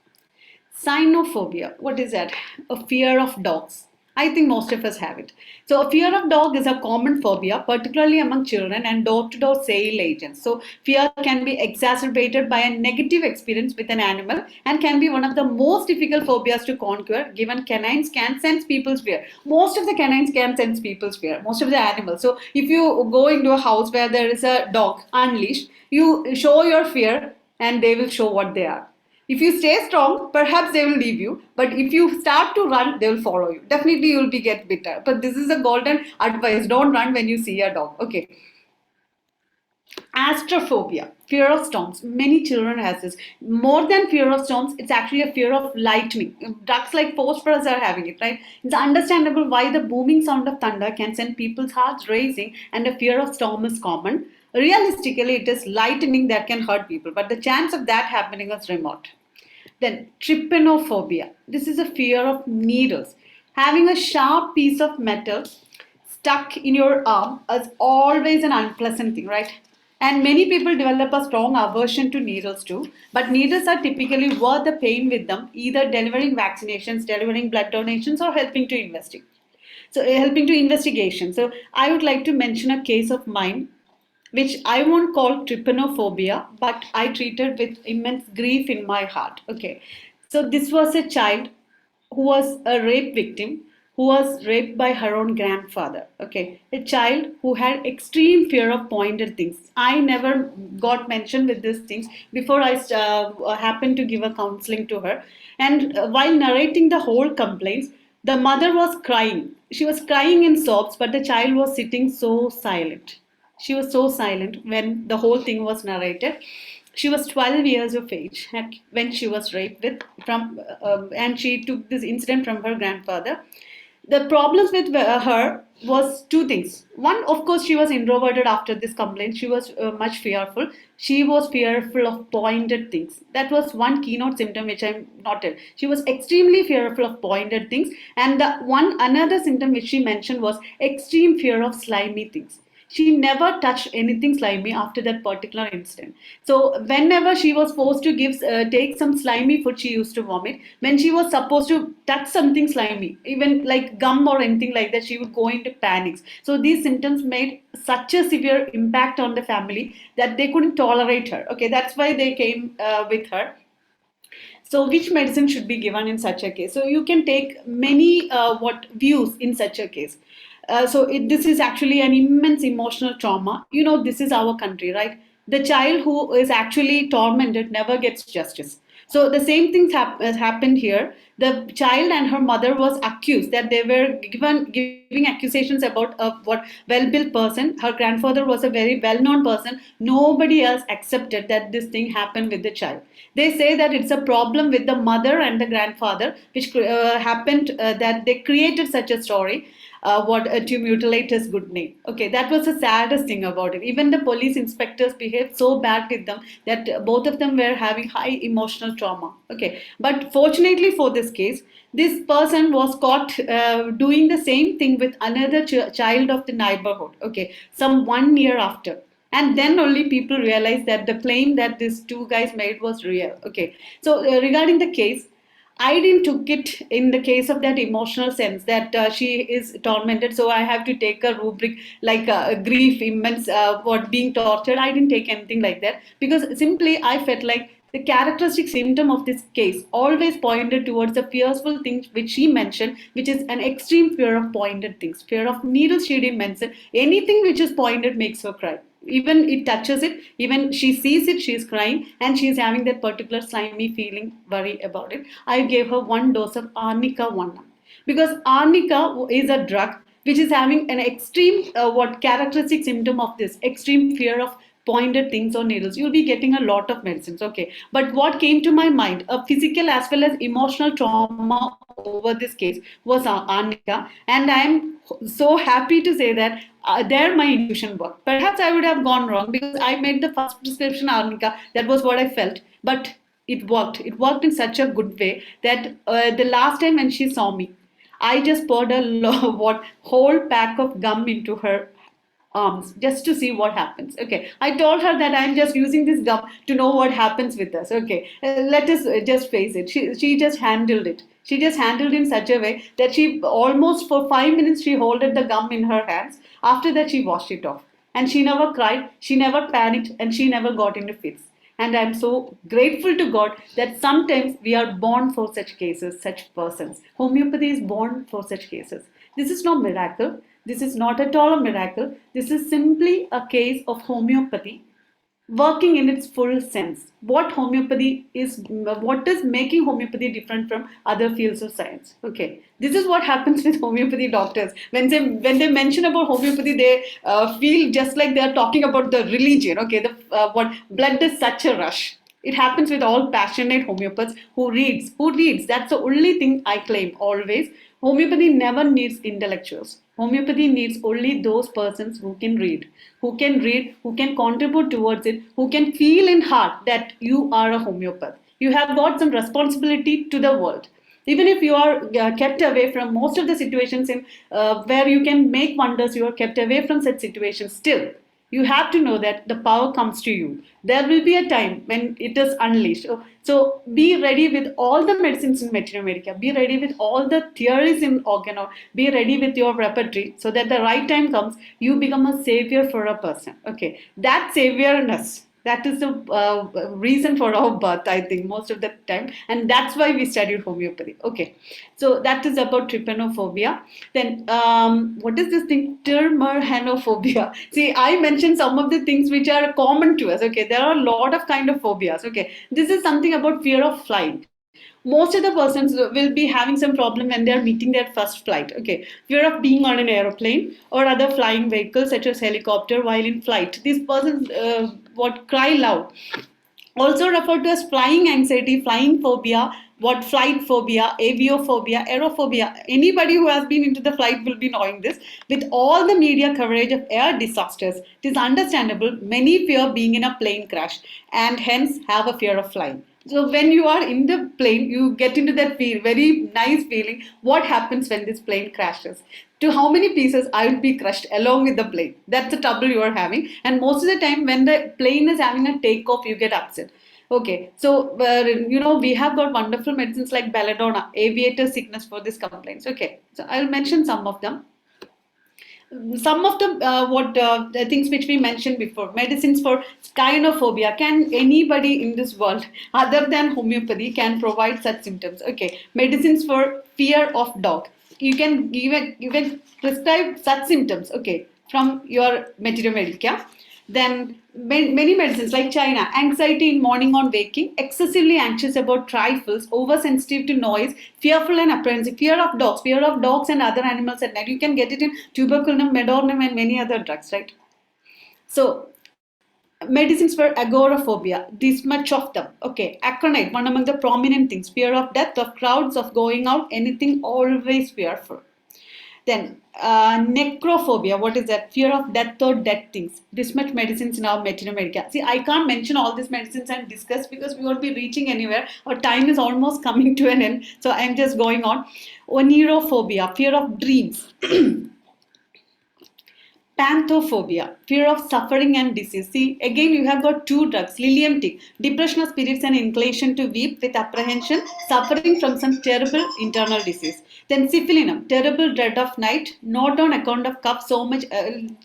[SPEAKER 2] Cynophobia. What is that? A fear of dogs. I think most of us have it. So, a fear of dog is a common phobia, particularly among children and door-to-door sale agents. So, fear can be exacerbated by a negative experience with an animal and can be one of the most difficult phobias to conquer, given canines can sense people's fear. Most of the canines can sense people's fear, most of the animals. So, if you go into a house where there is a dog unleashed, you show your fear and they will show what they are. If you stay strong, perhaps they will leave you. But if you start to run, they will follow you. Definitely, you will be get bitter. But this is a golden advice: don't run when you see a dog. Okay. Astrophobia, fear of storms. Many children has this. More than fear of storms, it's actually a fear of lightning. Ducks like phosphorus are having it, right? It's understandable why the booming sound of thunder can send people's hearts racing, and a fear of storm is common. Realistically, it is lightning that can hurt people, but the chance of that happening is remote. Then trypanophobia. This is a fear of needles. Having a sharp piece of metal stuck in your arm is always an unpleasant thing, right? And many people develop a strong aversion to needles too. But needles are typically worth the pain with them, either delivering vaccinations, delivering blood donations, or helping to investigate. So, helping to investigation. So, I would like to mention a case of mine which I won't call trypanophobia, but I treated with immense grief in my heart. Okay, so this was a child who was a rape victim who was raped by her own grandfather. Okay, a child who had extreme fear of pointed things. I never got mentioned with these things before I happened to give a counseling to her. And while narrating the whole complaints, the mother was crying. She was crying in sobs, but the child was sitting so silent. She was so silent when the whole thing was narrated. She was 12 years of age when she was raped with and she took this incident from her grandfather. The problems with her was two things. One, of course, she was introverted after this complaint. She was much fearful. She was fearful of pointed things. That was one keynote symptom which I noted. She was extremely fearful of pointed things. And the another symptom which she mentioned was extreme fear of slimy things. She never touched anything slimy after that particular incident. So whenever she was forced to take some slimy food, she used to vomit. When she was supposed to touch something slimy, even like gum or anything like that, she would go into panics. So these symptoms made such a severe impact on the family that they couldn't tolerate her. Okay, that's why they came with her. So which medicine should be given in such a case? So you can take many views in such a case. This is actually an immense emotional trauma. You know, this is our country, right? The child who is actually tormented never gets justice. So the same thing has happened here. The child and her mother was accused that they were giving accusations about a well-built person. Her grandfather was a very well-known person. Nobody else accepted that this thing happened with the child. They say that it's a problem with the mother and the grandfather, which happened that they created such a story to mutilate his good name. Okay, that was the saddest thing about it. Even the police inspectors behaved so bad with them that both of them were having high emotional trauma. Okay, but fortunately for this case, this person was caught doing the same thing with another child of the neighborhood. Okay, some 1 year after. And then only people realized that the claim that these two guys made was real. Okay, so regarding the case, I didn't took it in the case of that emotional sense that she is tormented, so I have to take a rubric like grief, immense, what being tortured. I didn't take anything like that because simply I felt like the characteristic symptom of this case always pointed towards the fearful things which she mentioned, which is an extreme fear of pointed things, fear of needles. She didn't mention anything which is pointed makes her cry. Even it touches it, even she sees it, she's crying and she's having that particular slimy feeling, worry about it. I gave her 1 dose of arnica 1 because arnica is a drug which is having an extreme what characteristic symptom of this extreme fear of pointed things or needles. You'll be getting a lot of medicines. Okay, but what came to my mind, a physical as well as emotional trauma over this case, was arnica. And I am so happy to say that there my intuition worked. Perhaps I would have gone wrong because I made the first prescription arnica, that was what I felt, but it worked in such a good way that the last time when she saw me, I just poured a what whole pack of gum into her arms just to see what happens. Okay, I told her that I'm just using this gum to know what happens with us. Okay, let us just face it. She just handled it. She just handled it in such a way that she almost for 5 minutes she holded the gum in her hands. After that, she washed it off, and she never cried. She never panicked, and she never got into fits. And I'm so grateful to God that sometimes we are born for such cases, such persons. Homeopathy is born for such cases. This is not miracle. This is not at all a miracle. This is simply a case of homeopathy working in its full sense. What is making homeopathy different from other fields of science? Okay, this is what happens with homeopathy doctors. When they mention about homeopathy, they feel just like they are talking about the religion. Okay, what blood is such a rush. It happens with all passionate homeopaths who reads. Who reads? That's the only thing I claim always. Homeopathy never needs intellectuals. Homeopathy needs only those persons who can contribute towards it, who can feel in heart that you are a homeopath. You have got some responsibility to the world. Even if you are kept away from most of the situations in where you can make wonders, you are kept away from such situations. Still, you have to know that the power comes to you. There will be a time when it is unleashed. So be ready with all the medicines in Veterinary America. Be ready with all the theories in organo. Be ready with your repertory so that the right time comes, you become a savior for a person. Okay, that saviorness, that is the reason for our birth, I think, most of the time. And that's why we studied homeopathy. Okay, so that is about trypanophobia. Then, what is this thing? Termerhenophobia. See, I mentioned some of the things which are common to us. Okay, there are a lot of kind of phobias. Okay, this is something about fear of flying. Most of the persons will be having some problem when they are meeting their first flight. Okay, fear of being on an aeroplane or other flying vehicles such as helicopter while in flight. These persons what cry loud, also referred to as flying anxiety, flying phobia, what flight phobia, aviophobia, aerophobia. Anybody who has been into the flight will be knowing this. With all the media coverage of air disasters, it is understandable many fear being in a plane crash and hence have a fear of flying. So when you are in the plane, you get into that very nice feeling. What happens when this plane crashes? To how many pieces I will be crushed along with the plane. That's the trouble you are having. And most of the time when the plane is having a takeoff, you get upset. Okay, so we have got wonderful medicines like belladonna, aviator sickness for these complaints. Okay, so I'll mention some of them. Some of the things which we mentioned before, medicines for CYNOPHOBIA. Can anybody in this world other than homeopathy can provide such symptoms? Okay, medicines for fear of dog. you can prescribe such symptoms, okay, from your material medica. Then many medicines like China, anxiety in morning on waking, excessively anxious about trifles, oversensitive to noise, fearful and apprehensive, fear of dogs and other animals at night. You can get it in tuberculum, medornum, and many other drugs, right? So medicines for agoraphobia, this much of them. Okay, acronite, one among the prominent things, fear of death, of crowds, of going out, anything, always fearful. Then necrophobia, what is that? Fear of death or dead things. This much medicines in our material medica. See, I can't mention all these medicines and discuss because we won't be reaching anywhere. Our time is almost coming to an end. So I'm just going on. Onirophobia, fear of dreams. Panthophobia, fear of suffering and disease. See, again, you have got two drugs. Lilium tick, depression of spirits and inclination to weep with apprehension, suffering from some terrible internal disease. Then syphilinum, terrible dread of night, not on account of cough so much.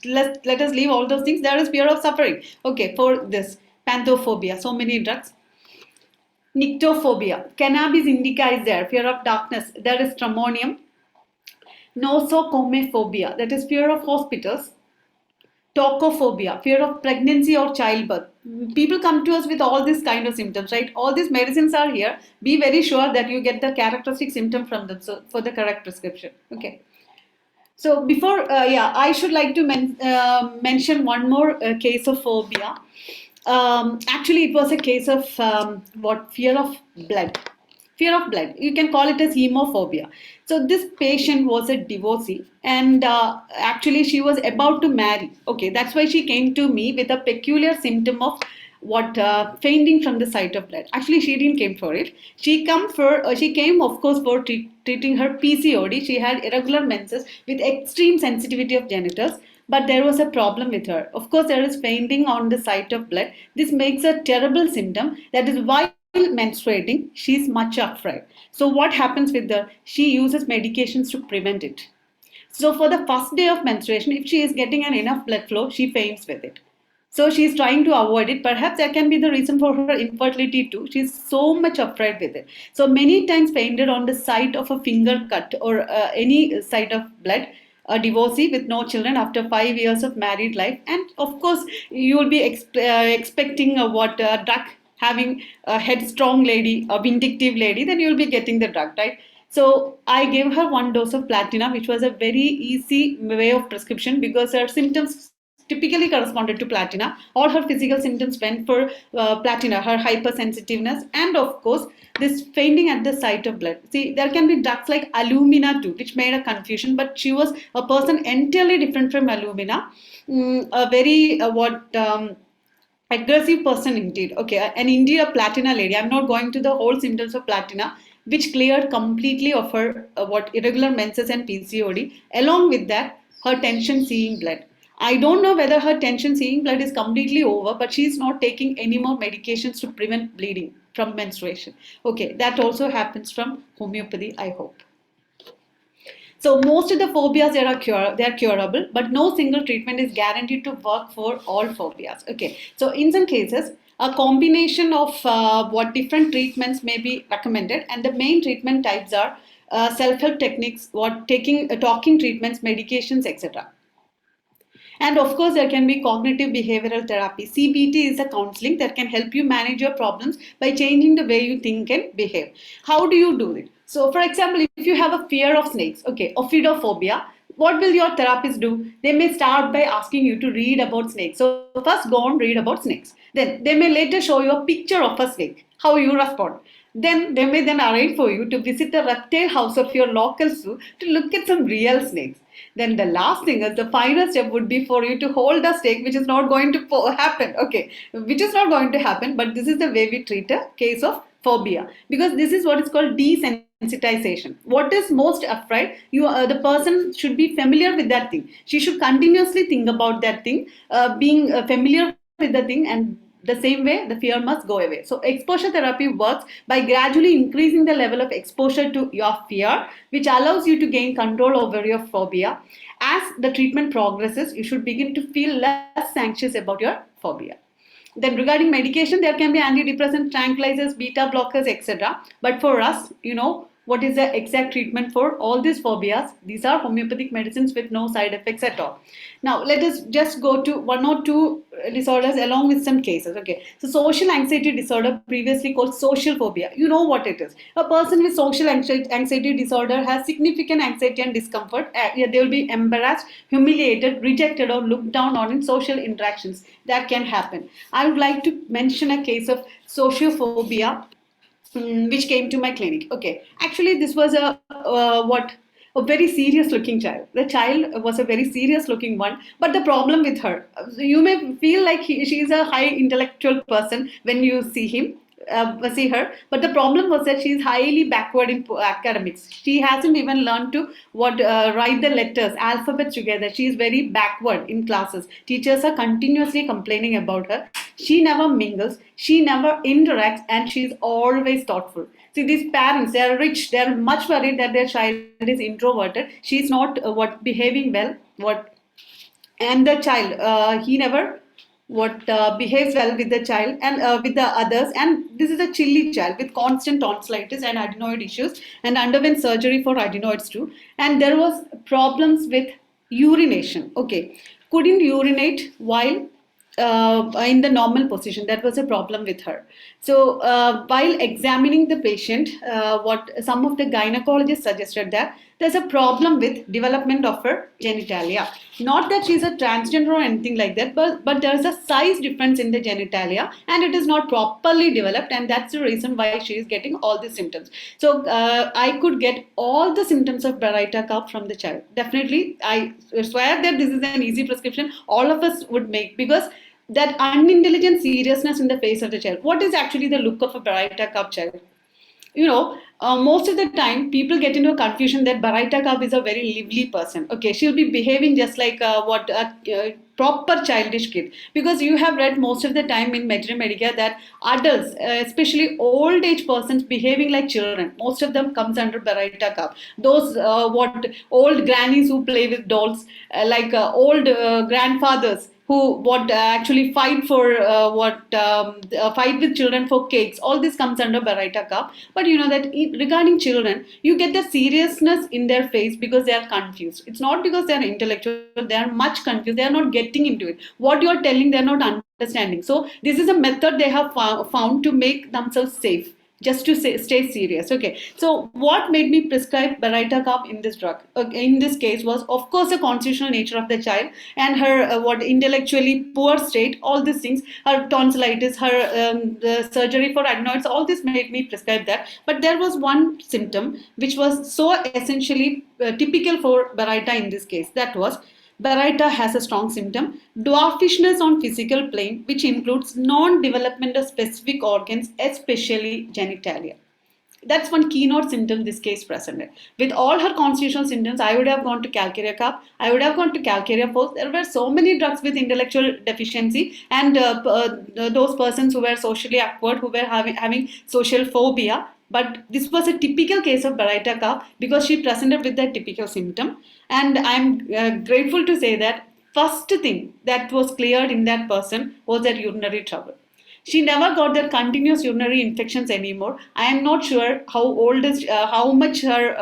[SPEAKER 2] Let us leave all those things. There is fear of suffering. Okay, for this. Panthophobia, so many drugs. Nyctophobia, cannabis indica is there, fear of darkness. There is stramonium. Nosocomophobia, that is fear of hospitals. Tocophobia, fear of pregnancy or childbirth. People come to us with all these kind of symptoms, right? All these medicines are here. Be very sure that you get the characteristic symptom from them, so for the correct prescription. Okay. So before, I should like to mention one more case of phobia. Actually, it was a case of fear of blood. Fear of blood. You can call it as hemophobia. So this patient was a divorcee, and actually she was about to marry. Okay, that's why she came to me with a peculiar symptom of fainting from the sight of blood. Actually, she didn't came for it. She came, of course, for treating her PCOD. She had irregular menses with extreme sensitivity of genitals. But there was a problem with her. Of course, there is fainting on the sight of blood. This makes a terrible symptom. That is why menstruating, she is much afraid. So what happens with her? She uses medications to prevent it. So for the first day of menstruation, if she is getting an enough blood flow, she faints with it. So she is trying to avoid it. Perhaps that can be the reason for her infertility too. She is so much afraid with it. So many times fainted on the site of a finger cut or any site of blood. A divorcee with no children after 5 years of married life, and of course you will be expecting drug, having a headstrong lady, a vindictive lady, then you will be getting the drug, right? So I gave her 1 dose of platina, which was a very easy way of prescription because her symptoms typically corresponded to platina. All her physical symptoms went for platina, her hypersensitiveness, and of course this fainting at the sight of blood. See, there can be drugs like alumina too, which made a confusion, but she was a person entirely different from alumina. A very aggressive person indeed. Okay, and indeed a platina lady. I'm not going to the whole symptoms of platina, which cleared completely of her irregular menses and PCOD. Along with that, her tension seeing blood. I don't know whether her tension seeing blood is completely over, but she's not taking any more medications to prevent bleeding from menstruation. Okay, that also happens from homeopathy, I hope. So most of the phobias they are curable, but no single treatment is guaranteed to work for all phobias. Okay, so in some cases, a combination of different treatments may be recommended, and the main treatment types are self-help techniques, talking treatments, medications, etc. And of course, there can be cognitive behavioral therapy. CBT is a counseling that can help you manage your problems by changing the way you think and behave. How do you do it? So, for example, if you have a fear of snakes, okay, OPHIDOPHOBIA, what will your therapist do? They may start by asking you to read about snakes. So, first go and read about snakes. Then they may later show you a picture of a snake. How you respond? Then they may then arrange for you to visit the reptile house of your local zoo to look at some real snakes. Then the last thing is the final step would be for you to hold a snake, which is not going to happen. Okay, which is not going to happen, but this is the way we treat a case of phobia, because this is what is called desensitization. What is most afraid? The person should be familiar with that thing. She should continuously think about that thing, being familiar with the thing, and the same way the fear must go away. So exposure therapy works by gradually increasing the level of exposure to your fear, which allows you to gain control over your phobia. As the treatment progresses, you should begin to feel less anxious about your phobia. Then regarding medication, there can be antidepressants, tranquilizers, beta blockers, etc. But for us, what is the exact treatment for all these phobias. These are homeopathic medicines with no side effects at all. Now, let us just go to one or two disorders along with some cases. Okay, so social anxiety disorder, previously called social phobia. You know what it is. A person with social anxiety disorder has significant anxiety and discomfort. Yeah, they will be embarrassed, humiliated, rejected, or looked down on in social interactions. That can happen. I would like to mention a case of sociophobia, which came to my clinic. Okay, actually, this was a very serious looking child. The child was a very serious looking one, but the problem with her, you may feel like she is a high intellectual person when you see him. See her, but the problem was that she is highly backward in academics. She hasn't even learned to what write the letters, alphabets together. She is very backward in classes. Teachers are continuously complaining about her. She never mingles, she never interacts, and she is always thoughtful. See, these parents, they are rich, they are much worried that their child is introverted. She is not behaving well. And the child, he never behaves well with the child and with the others. And this is a chilly child with constant tonsillitis and adenoid issues, and underwent surgery for adenoids too. And there was problems with urination. Okay, couldn't urinate while in the normal position. That was a problem with her. So while examining the patient, what some of the gynecologists suggested that there's a problem with development of her genitalia. Not that she's a transgender or anything like that, but there's a size difference in the genitalia, and it is not properly developed, and that's the reason why she is getting all the symptoms. So I could get all the symptoms of Barrett's cup from the child. Definitely, I swear that this is an easy prescription all of us would make, because that unintelligent seriousness in the face of the child. What is actually the look of a Barrett's cup child? Most of the time people get into a confusion that Baraita Kab is a very lively person. Okay, she'll be behaving just like what a proper childish kid. Because you have read most of the time in Medicare Medica that adults, especially old age persons, behaving like children. Most of them comes under Baraita Kab. Those what old grannies who play with dolls, like old grandfathers who actually fight for fight with children for cakes. All this comes under Baraita Cup. But you know that regarding children, you get the seriousness in their face because they are confused. It's not because they are intellectual, they are much confused. They are not getting into it. What you are telling, they are not understanding. So this is a method they have found to make themselves safe, just to stay serious. Okay, so what made me prescribe Baraita Cup in this drug, in this case, was of course the constitutional nature of the child and her intellectually poor state, all these things, her tonsillitis, her the surgery for adenoids, all this made me prescribe that. But there was one symptom which was so essentially typical for Baraita in this case. That was, Baraita has a strong symptom, dwarfishness on physical plane, which includes non-developmental specific organs, especially genitalia. That's one keynote symptom this case presented. With all her constitutional symptoms, I would have gone to Calcarea Cup, I would have gone to Calcarea Force. There were so many drugs with intellectual deficiency, and those persons who were socially awkward, who were having social phobia. But this was a typical case of Baraita Cup because she presented with that typical symptom. And I'm grateful to say that first thing that was cleared in that person was that urinary trouble. She never got that continuous urinary infections anymore. I am not sure how old is, how much her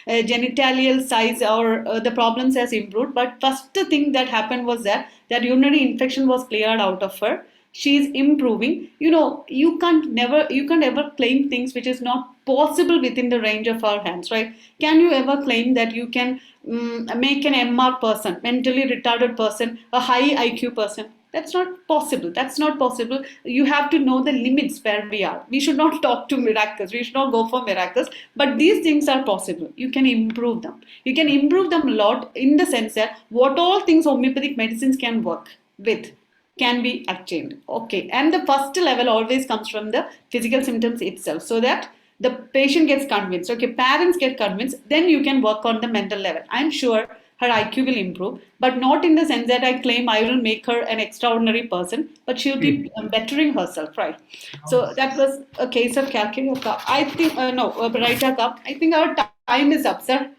[SPEAKER 2] genitalial size or the problems has improved. But first thing that happened was that urinary infection was cleared out of her. She is improving. You can't ever claim things which is not possible within the range of our hands, right? Can you ever claim that you can make an MR person, mentally retarded person, a high IQ person? That's not possible. That's not possible. You have to know the limits where we are. We should not talk to miracles. We should not go for miracles. But these things are possible. You can improve them. You can improve them a lot, in the sense that what all things homeopathic medicines can work with can be attained. Okay, and the first level always comes from the physical symptoms itself, so that the patient gets convinced. Okay, parents get convinced, then you can work on the mental level. I'm sure her IQ will improve, but not in the sense that I claim I will make her an extraordinary person, but she'll be bettering herself, right? So that was a case of Calcarea Cup. I think, Baraita Cup. I think our time is up, sir.